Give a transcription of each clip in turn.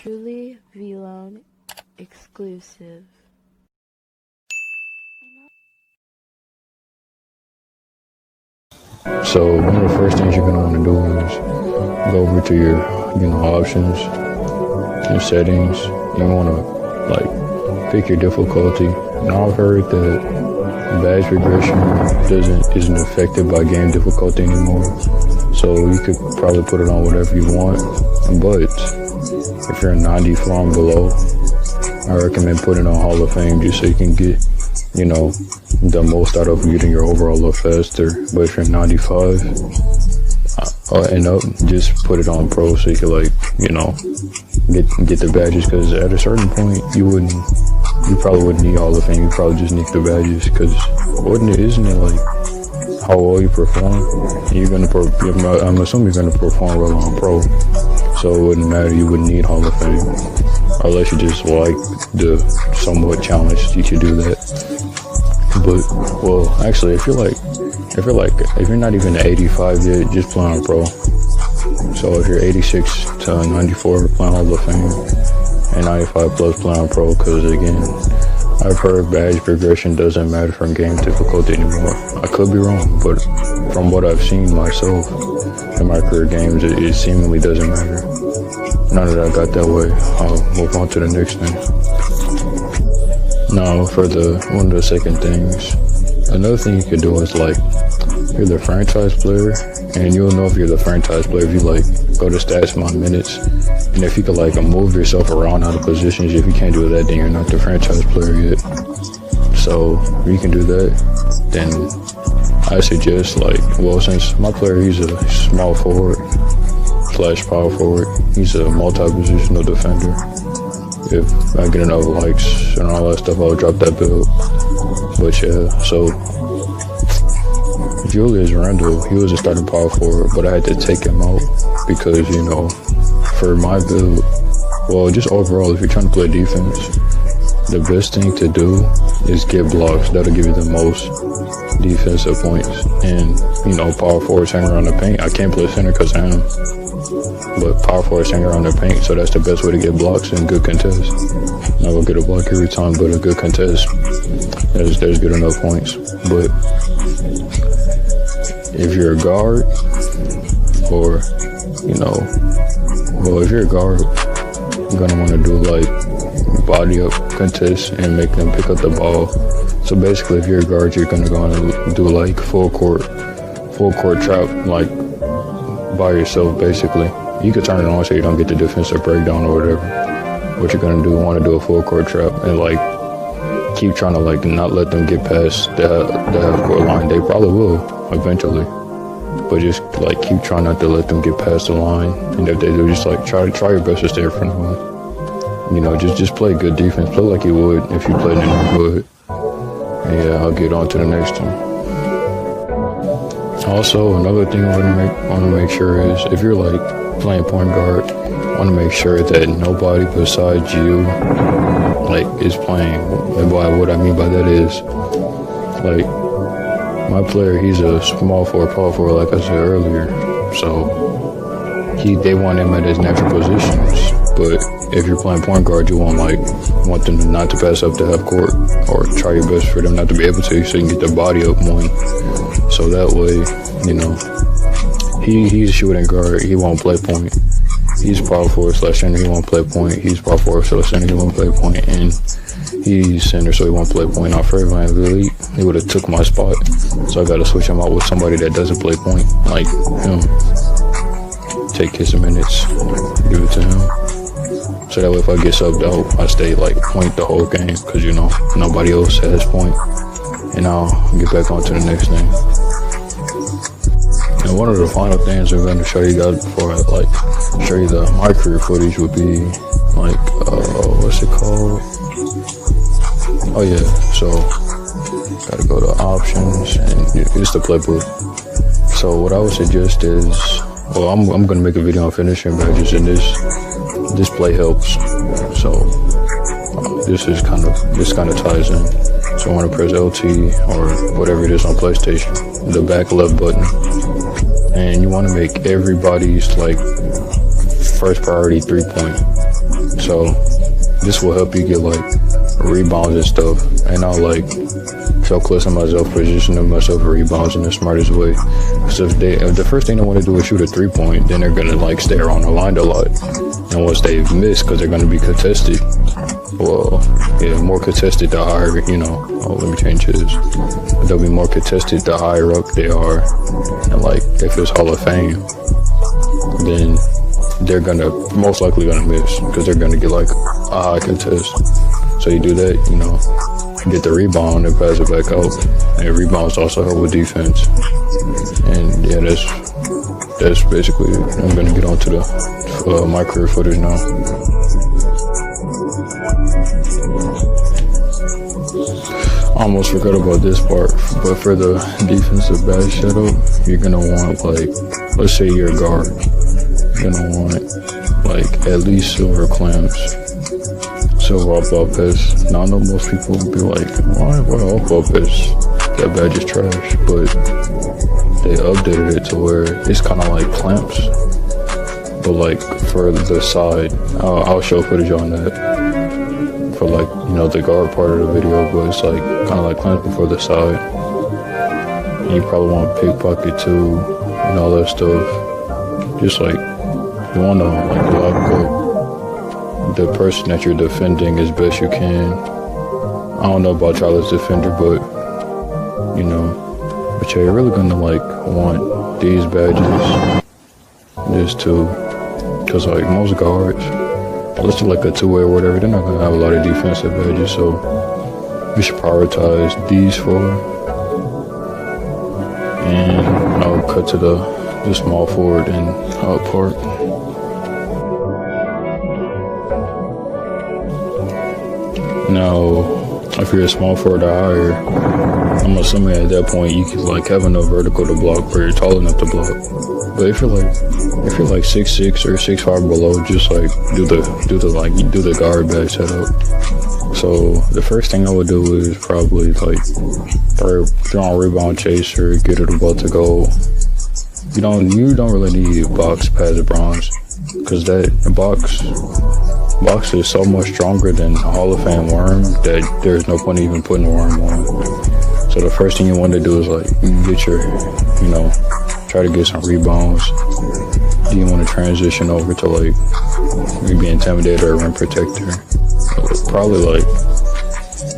Truly V-Loan exclusive. So one of the first things you're gonna want to do is go over to your, options, your settings. You want to pick your difficulty. Now I've heard that badge regression isn't affected by game difficulty anymore. So you could probably put it on whatever you want. But if you're a 90 flaw and below, I recommend putting on Hall of Fame just so you can get, the most out of getting your overall look faster. But if you're 95 and up, just put it on Pro so you can get the badges. Because at a certain point, you probably wouldn't need Hall of Fame. You probably just need the badges. Because isn't it like how well you perform? I'm assuming you're gonna perform well on Pro, so it wouldn't matter. You wouldn't need Hall of Fame unless you just like the somewhat challenged. You could do that. But actually, if you're not even 85 yet, just play on Pro. So if you're 86 to 94, play on Hall of Fame, and 95 plus play on Pro. Because again, I've heard badge progression doesn't matter from game difficulty anymore. I could be wrong, but from what I've seen myself in my career games, it seemingly doesn't matter. Now that I got that way, I'll move on to the next thing. Now, for one of the second things, another thing you could do is you're the franchise player, and you'll know if you're the franchise player if you go to stats my minutes, and if you could move yourself around out of positions. If you can't do that, then you're not the franchise player yet. So if you can do that, then I suggest since my player, he's a small forward / power forward, he's a multi-positional defender. If I get enough likes and all that stuff, I'll drop that build. But yeah, so Julius Randle, he was a starting power forward, but I had to take him out because, for my build, just overall, if you're trying to play defense, the best thing to do is get blocks. That'll give you the most defensive points. And, power forwards hang around the paint. I can't play center because I am. But power forwards hang around the paint, so that's the best way to get blocks and good contests. Not gonna get a block every time, but a good contest, there's good enough points. But if you're a guard, or if you're a guard, you're gonna want to do body up contests and make them pick up the ball. So basically, if you're a guard, you're gonna go and do full court trap by yourself. Basically, you could turn it on so you don't get the defensive breakdown or whatever. What you're gonna do, want to do a full court trap and keep trying to not let them get past the half court line. They probably will eventually, but just keep trying not to let them get past the line. And if they do, just try your best to stay in front of them. Just play good defense. Play like you would if you played in the neighborhood. And yeah, I'll get on to the next one. Also, another thing I want to make sure is if you're playing point guard, I want to make sure that nobody besides you is playing. And what I mean by that is my player, he's a small forward, power forward, like I said earlier. So they want him at his natural positions. But if you're playing point guard, you want them not to pass up the half court, or try your best for them not to be able to, so you can get their body up one. So that way, he's shooting guard, he won't play point. He's power forward / center, he won't play point. He's power forward / center, he won't play point. And he's center, so he won't play point. Now, for Van Vliet, he would have took my spot, so I got to switch him out with somebody that doesn't play point, like him. Take his minutes, give it to him. So that way, if I get subbed out, I stay point the whole game, because nobody else has point. And I'll get back on to the next thing. And one of the final things I'm going to show you guys before I show you my career footage would be what's it called? Oh yeah, so gotta go to options and it's the playbook. So what I would suggest is, I'm gonna make a video on finishing badges, and this play helps. So this kind of ties in. So I want to press LT or whatever it is on PlayStation, the back left button, and you want to make everybody's first priority 3-point. So this will help you get like rebounds and stuff, and I'll like self-clips on myself, positioning myself for rebounds in the smartest way. So if the first thing they want to do is shoot a 3-point, then they're gonna like stay around the line a lot, and once they miss, because they're gonna be contested, well, yeah, more contested the higher, let me change this. They'll be more contested the higher up they are, and like if it's Hall of Fame, then they're most likely gonna miss, because they're gonna get like a high contest. So you do that, get the rebound and pass it back out. And rebounds also help with defense. And yeah, that's basically it. I'm gonna get on to the my career footage now. I almost forgot about this part, but for the defensive badge setup, you're gonna want, like, let's say you're a guard, you're gonna want like at least silver clamps. Silver all-purpose. Now I know most people will be like, why all-purpose? That badge is trash. But they updated it to where it's kind of like clamps, but like for the side. I'll show footage on that for like, the guard part of the video, but it's like kind of like clamps before the side. And you probably want pickpocket too, and all that stuff. Just like, you want to like lock up the person that you're defending as best you can. I don't know about Charlotte's defender, but but yeah, you're really gonna like want these badges, this too, because like most guards, unless they're like a two-way or whatever, they're not gonna have a lot of defensive badges, so you should prioritize these four. And I'll cut to the small forward and out part. Now, if you're a small forward or higher, I'm assuming at that point you could like have enough vertical to block, where you're tall enough to block. But if you're like 6'6" or 6'5" below, just like do the guard badge setup. So the first thing I would do is probably like throw a rebound chaser, get it about to go. You don't really need box pads bronze, because that box is so much stronger than a Hall of Fame worm that there's no point even putting a worm on. So the first thing you want to do is like get your, try to get some rebounds. Then you want to transition over to like maybe Intimidator or Rim Protector. Probably like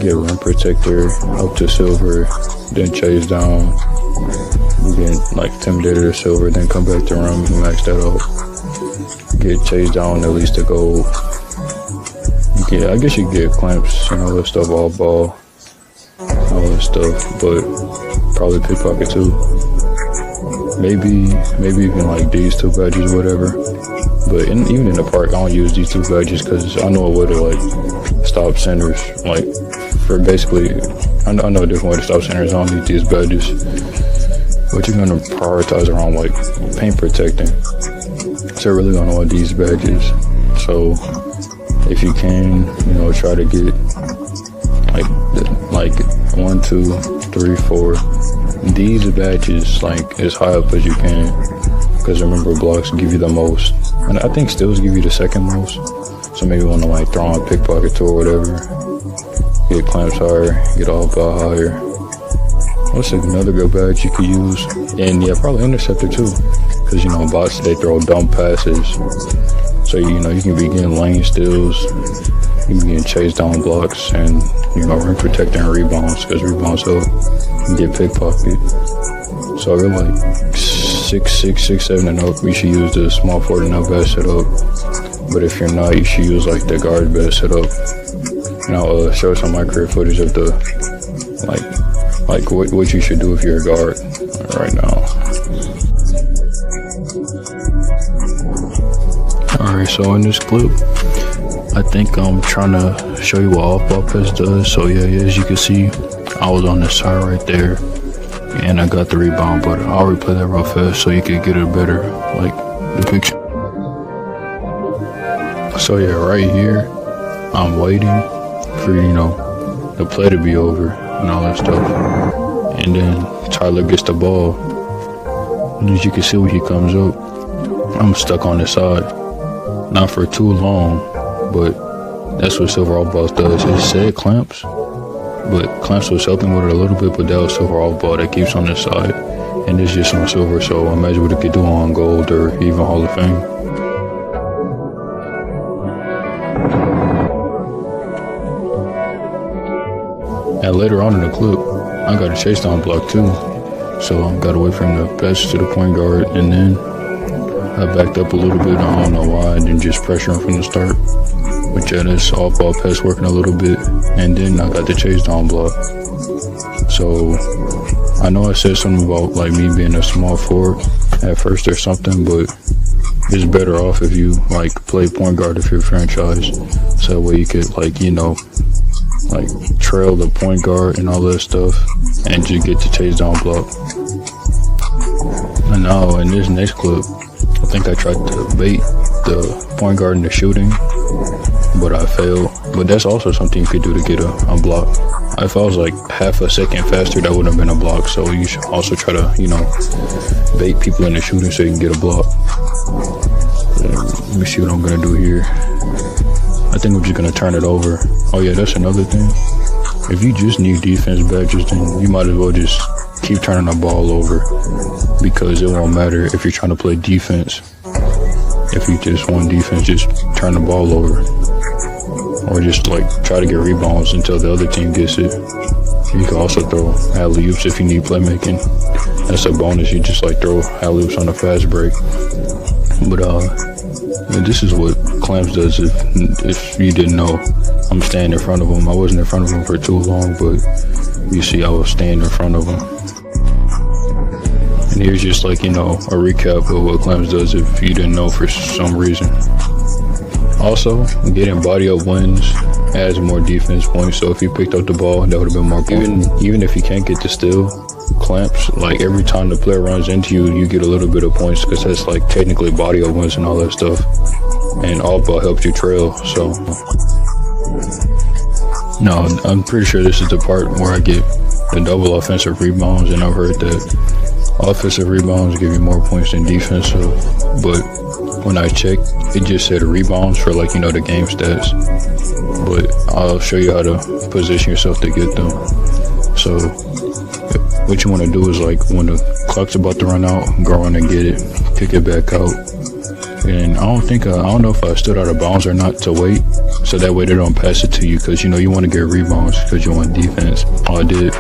get Rim Protector up to silver, then chase down. Get like Intimidator to silver, then come back to Rim and max that out. Get chased down at least to gold. Yeah, I guess you get clamps and all that stuff, all ball, all that stuff, but probably pickpocket too. Maybe even like these two badges or whatever. But even in the park, I don't use these two badges because I know a way to like stop centers. Like for basically, I know a different way to stop centers. I don't need these badges. But you're gonna prioritize around like paint protecting. So you're really gonna want these badges. So if you can, try to get like 1, 2, 3, 4. These badges like as high up as you can, because remember blocks give you the most, and I think stills give you the second most. So maybe you want to like throw on pickpocket too or whatever. Get clamps higher, get all ball higher. What's another good badge you could use? And yeah, probably interceptor too, because bots they throw dumb passes. So you can be getting lane steals, you can be getting chased down blocks, and rim protecting rebounds, because rebounds help. You get pickpocket. So if you're like 6'6", 6'7" and up, you should use the small forward and up badge setup. But if you're not, you should use like the guard badge setup. And I'll show some of my career footage of the like what you should do if you're a guard right now. Alright, so in this clip, I think I'm trying to show you what off-ball pass does. So yeah, as you can see, I was on the side right there, and I got the rebound, but I'll replay that real fast so you can get a better, depiction. So yeah, right here, I'm waiting for, the play to be over and all that stuff. And then Tyler gets the ball. And as you can see when he comes up, I'm stuck on the side. Not for too long, but that's what silver all balls does. It said clamps, but clamps was helping with it a little bit, but that was silver all ball that keeps on the side, and it's just on silver, so imagine what it could do on gold or even Hall of Fame. And later on in the clip, I got a chase down block too, so I got away from the pass to the point guard, and then I backed up a little bit. I don't know why, and then just pressure him from the start. But yeah, that's all ball pass working a little bit, and then I got the chase down block. So I know I said something about like me being a small forward at first or something, but it's better off if you like play point guard if you're franchise, so that way you could like, you know, like trail the point guard and all that stuff and just get the chase down block. And now in this next clip, I think I tried to bait the point guard into shooting, but I failed. But that's also something you could do to get a block. If I was like half a second faster, that would have been a block. So you should also try to, you know, bait people into shooting so you can get a block. Let me see what I'm gonna do here. I think I'm just gonna turn it over. Oh yeah, that's another thing. If you just need defense badges, then you might as well just keep turning the ball over, because it won't matter if you're trying to play defense. If you just want defense, just turn the ball over, or just like try to get rebounds until the other team gets it. You can also throw alley-oops if you need playmaking. That's a bonus. You just like throw alley-oops on a fast break. But this is what clamps does. If you didn't know, I'm standing in front of him. I wasn't in front of him for too long, but you see I was standing in front of him. And here's just like, you know, a recap of what clamps does if you didn't know for some reason. Also, getting body up wins adds more defense points, so if you picked up the ball, that would have been more points. Even if you can't get the steal, clamps, like every time the player runs into you, you get a little bit of points, because that's like technically body up wins and all that stuff. And all ball helps you trail, so. No, I'm pretty sure this is the part where I get the double offensive rebounds, and I've heard that offensive rebounds give you more points than defensive, but when I checked, it just said rebounds for like, you know, the game stats. But I'll show you how to position yourself to get them. So what you want to do is like when the clock's about to run out, go run and get it, kick it back out. And I don't know if I stood out of bounds or not to wait, so that way they don't pass it to you, because you know you want to get rebounds because you want defense. All I did,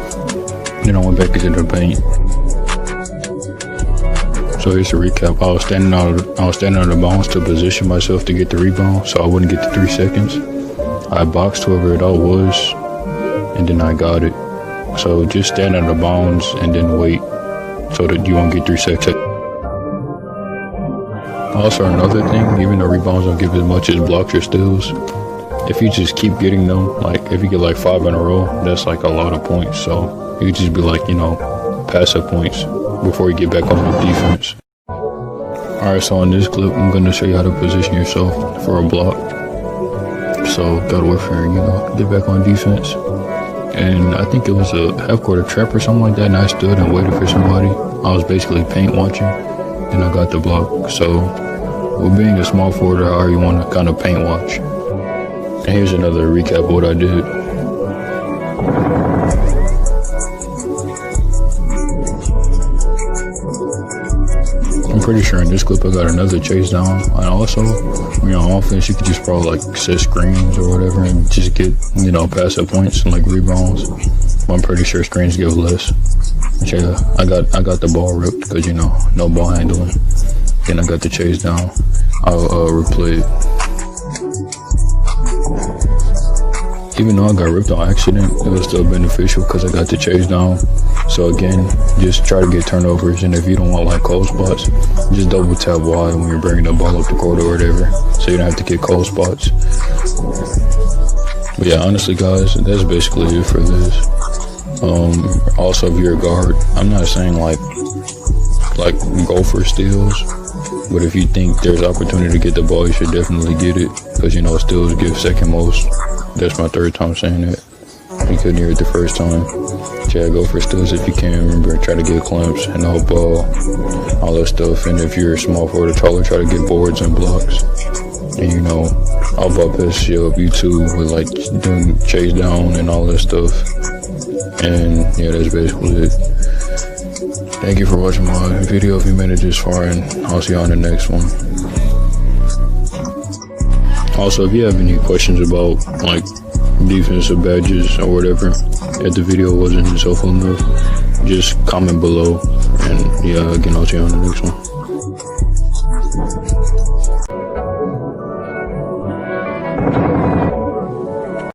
then I went back into the paint. So here's a recap. I was standing out of bounds to position myself to get the rebound, so I wouldn't get the 3 seconds. I boxed whoever it all was, and then I got it. So just stand out of bounds and then wait, so that you won't get 3 seconds. Also, another thing, even though rebounds don't give as much as blocks or steals, if you just keep getting them, like if you get like 5 in a row, that's like a lot of points. So you could just be like, you know, passive points before you get back on the defense. Alright, so in this clip, I'm going to show you how to position yourself for a block. So gotta wait for, you know, get back on defense. And I think it was a half-court trap or something like that, and I stood and waited for somebody. I was basically paint watching, and I got the block. So with being a small forward, or however you want to kind of paint watch. And here's another recap of what I did. I'm pretty sure in this clip I got another chase down, and also, you know, on offense you could just probably like set screens or whatever and just get, you know, passive points and like rebounds. But I'm pretty sure screens give less. But yeah, I got the ball ripped because, you know, no ball handling. Then I got the chase down. I'll replay it. Even though I got ripped on accident, it was still beneficial because I got the chase down. So again, just try to get turnovers, and if you don't want like cold spots, just double tap Y when you're bringing the ball up the court or whatever, so you don't have to get cold spots. But yeah, honestly guys, that's basically it for this. Also, if you're a guard, I'm not saying like go for steals, but if you think there's opportunity to get the ball, you should definitely get it, because, you know, steals give second most. That's my third time saying that. You couldn't hear it the first time. Yeah, go for steals if you can. Remember, try to get clamps and help ball, all that stuff. And if you're a small forward or taller, try to get boards and blocks. And you know, I'll about piss shit up you too with like doing chase down and all that stuff. And yeah, that's basically it. Thank you for watching my video if you made it this far, and I'll see you on the next one. Also, if you have any questions about like defensive badges or whatever, if the video wasn't helpful enough, just comment below. And yeah, again, I'll see you on the next one.